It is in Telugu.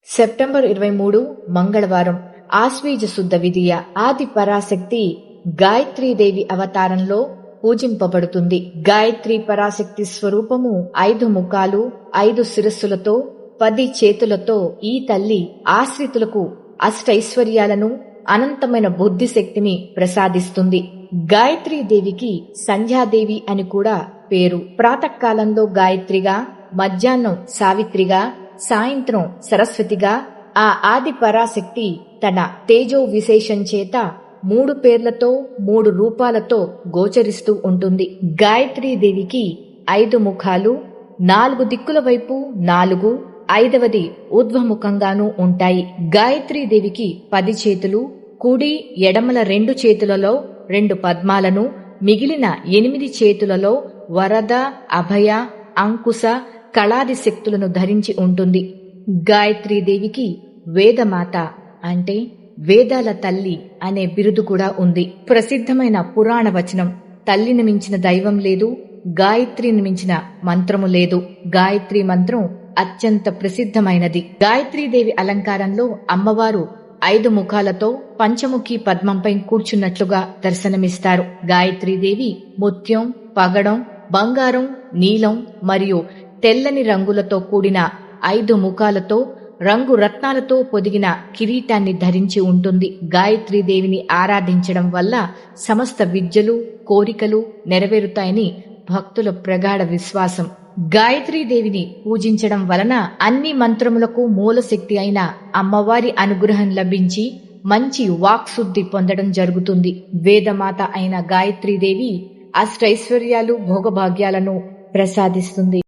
సెప్టెంబర్ 23 మంగళవారం ఆశ్వీజ శుద్ధ విదియ ఆది పరాశక్తి గాయత్రీదేవి అవతారంలో పూజింపబడుతుంది. గాయత్రి పరాశక్తి స్వరూపము 5 ముఖాలు 5 శిరస్సులతో 10 చేతులతో ఈ తల్లి ఆశ్రితులకు అష్టైశ్వర్యాలను అనంతమైన బుద్ధి శక్తిని ప్రసాదిస్తుంది. గాయత్రీదేవికి సంధ్యాదేవి అని కూడా పేరు. ప్రాతకాలంలో గాయత్రిగా, మధ్యాహ్నం సావిత్రిగా, సాయంత్రం సరస్వతిగా ఆ ఆది పరాశక్తి తన తేజో విశేషం చేత 3 పేర్లతో 3 రూపాలతో గోచరిస్తూ ఉంటుంది. గాయత్రీదేవికి 5 ముఖాలు, 4 దిక్కుల వైపు 4, 5వది ఊర్ధ్వముఖంగానూ ఉంటాయి. గాయత్రీదేవికి 10 చేతులు, కుడి ఎడమల 2 చేతులలో 2 పద్మాలను, మిగిలిన 8 చేతులలో వరద, అభయ, అంకుశ, కళాది శక్తులను ధరించి ఉంటుంది. గాయత్రీదేవికి వేదమాత అంటే వేదాల తల్లి అనే బిరుదు కూడా ఉంది. ప్రసిద్ధమైన పురాణ వచనం తల్లిని మించిన దైవం లేదు, గాయత్రిని మించిన మంత్రము లేదు. గాయత్రి మంత్రం అత్యంత ప్రసిద్ధమైనది. గాయత్రీదేవి అలంకారంలో అమ్మవారు 5 ముఖాలతో పంచముఖి పద్మంపై కూర్చున్నట్లుగా దర్శనమిస్తారు. గాయత్రీదేవి ముత్యం, పగడం, బంగారం, నీలం మరియు తెల్లని రంగులతో కూడిన 5 ముఖాలతో రంగు రత్నాలతో పొదిగిన కిరీటాన్ని ధరించి ఉంటుంది. గాయత్రీదేవిని ఆరాధించడం వల్ల సమస్త విద్యలు, కోరికలు నెరవేరుతాయని భక్తుల ప్రగాఢ విశ్వాసం. గాయత్రీదేవిని పూజించడం వలన అన్ని మంత్రములకు మూలశక్తి అయిన అమ్మవారి అనుగ్రహం లభించి మంచి వాక్శుద్ధి పొందడం జరుగుతుంది. వేదమాత అయిన గాయత్రీదేవి అష్టైశ్వర్యాలు, భోగభాగ్యాలను ప్రసాదిస్తుంది.